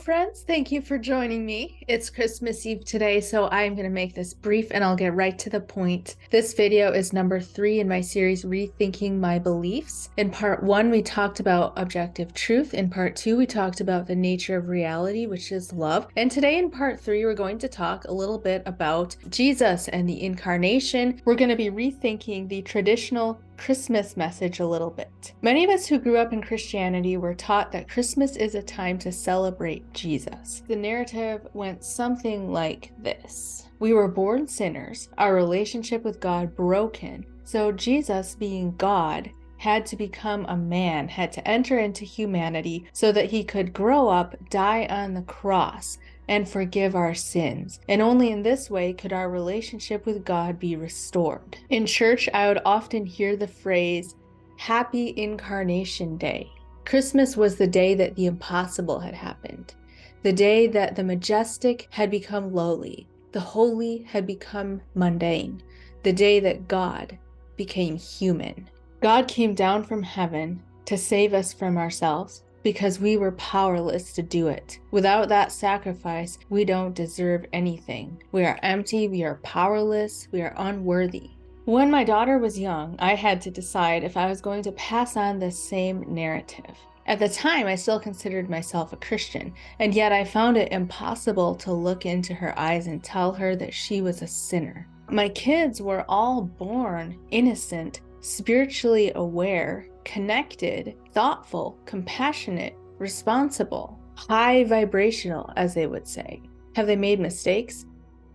friends. Thank you for joining me. It's Christmas Eve today, so I'm going to make this brief and I'll get right to the point. This video is number 3 in my series, Rethinking My Beliefs. In part 1, we talked about objective truth. In part 2, we talked about the nature of reality, which is love. And today in part 3, we're going to talk a little bit about Jesus and the incarnation. We're going to be rethinking the traditional Christmas message a little bit. Many of us who grew up in Christianity were taught that Christmas is a time to celebrate Jesus. The narrative went something like this. We were born sinners, our relationship with God broken, so Jesus, being God, had to become a man, had to enter into humanity so that he could grow up, die on the cross, and forgive our sins. And only in this way could our relationship with God be restored. In church, I would often hear the phrase, Happy Incarnation Day. Christmas was the day that the impossible had happened, the day that the majestic had become lowly, the holy had become mundane, the day that God became human. God came down from heaven to save us from ourselves, because we were powerless to do it. Without that sacrifice, we don't deserve anything. We are empty, we are powerless, we are unworthy. When my daughter was young, I had to decide if I was going to pass on this same narrative. At the time, I still considered myself a Christian, and yet I found it impossible to look into her eyes and tell her that she was a sinner. My kids were all born innocent, spiritually aware, connected, thoughtful, compassionate, responsible, high vibrational, as they would say. Have they made mistakes?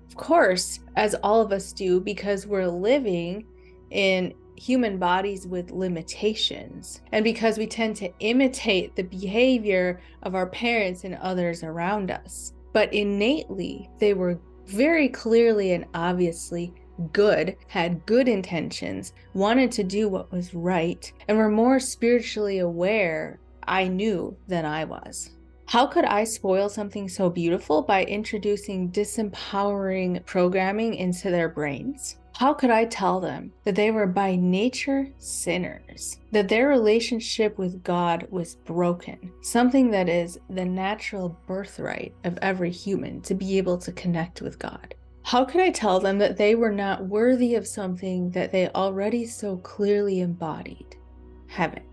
Of course, as all of us do, because we're living in human bodies with limitations, and because we tend to imitate the behavior of our parents and others around us. But innately, they were very clearly and obviously good, had good intentions, wanted to do what was right, and were more spiritually aware, I knew, than I was. How could I spoil something so beautiful by introducing disempowering programming into their brains? How could I tell them that they were by nature sinners, that their relationship with God was broken, something that is the natural birthright of every human to be able to connect with God? How could I tell them that they were not worthy of something that they already so clearly embodied? Heaven.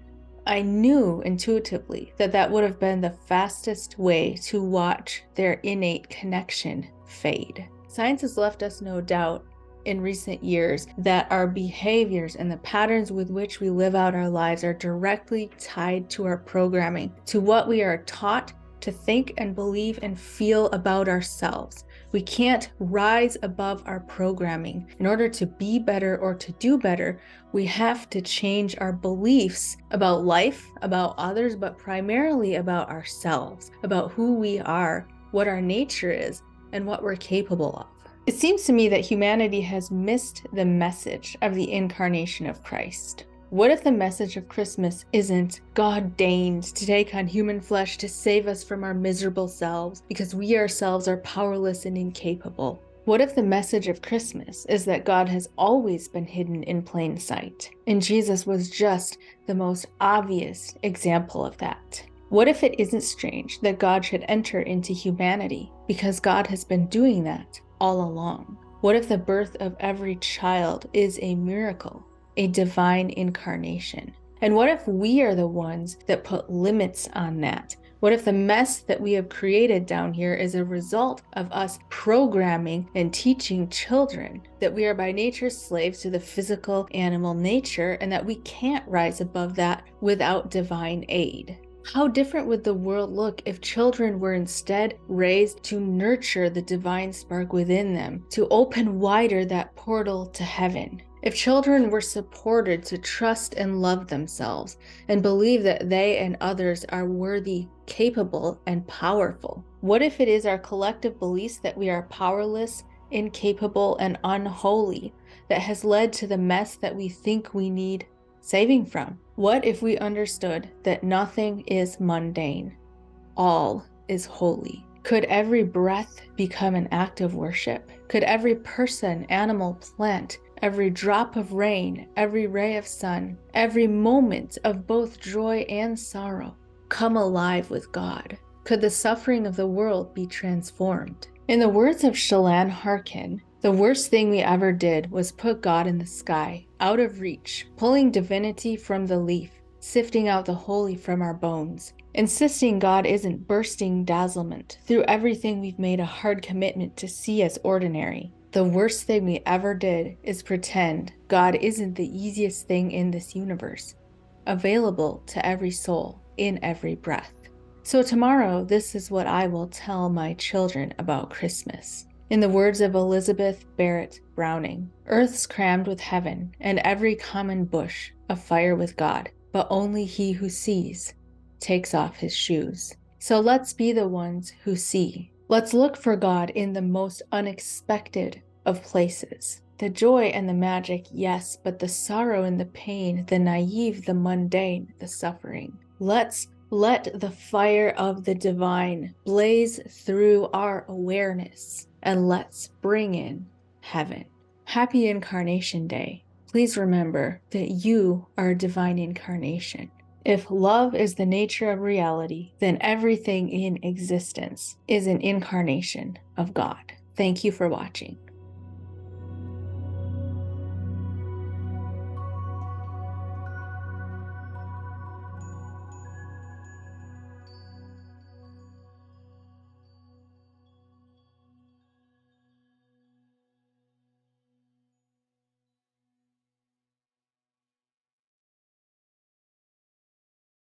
I knew intuitively that that would have been the fastest way to watch their innate connection fade. Science has left us no doubt in recent years that our behaviors and the patterns with which we live out our lives are directly tied to our programming, to what we are taught to think and believe and feel about ourselves. We can't rise above our programming. In order to be better or to do better, we have to change our beliefs about life, about others, but primarily about ourselves, about who we are, what our nature is, and what we're capable of. It seems to me that humanity has missed the message of the incarnation of Christ. What if the message of Christmas isn't God deigned to take on human flesh to save us from our miserable selves because we ourselves are powerless and incapable? What if the message of Christmas is that God has always been hidden in plain sight, and Jesus was just the most obvious example of that? What if it isn't strange that God should enter into humanity because God has been doing that all along? What if the birth of every child is a miracle, a divine incarnation? And what if we are the ones that put limits on that? What if the mess that we have created down here is a result of us programming and teaching children that we are by nature slaves to the physical animal nature and that we can't rise above that without divine aid? How different would the world look if children were instead raised to nurture the divine spark within them, to open wider that portal to heaven? If children were supported to trust and love themselves and believe that they and others are worthy, capable, and powerful? What if it is our collective beliefs that we are powerless, incapable, and unholy that has led to the mess that we think we need saving from? What if we understood that nothing is mundane, all is holy? Could every breath become an act of worship? Could every person, animal, plant, every drop of rain, every ray of sun, every moment of both joy and sorrow come alive with God? Could the suffering of the world be transformed? In the words of Shalane Harkin, the worst thing we ever did was put God in the sky, out of reach, pulling divinity from the leaf, sifting out the holy from our bones, insisting God isn't bursting dazzlement through everything we've made a hard commitment to see as ordinary. The worst thing we ever did is pretend God isn't the easiest thing in this universe, available to every soul in every breath. So tomorrow, this is what I will tell my children about Christmas. In the words of Elizabeth Barrett Browning, earth's crammed with heaven, and every common bush afire with God, but only he who sees takes off his shoes. So let's be the ones who see. Let's look for God in the most unexpected of places. The joy and the magic, yes, but the sorrow and the pain, the naive, the mundane, the suffering. Let's let the fire of the divine blaze through our awareness, and let's bring in heaven. Happy Incarnation Day. Please remember that you are a divine incarnation. If love is the nature of reality, then everything in existence is an incarnation of God. Thank you for watching.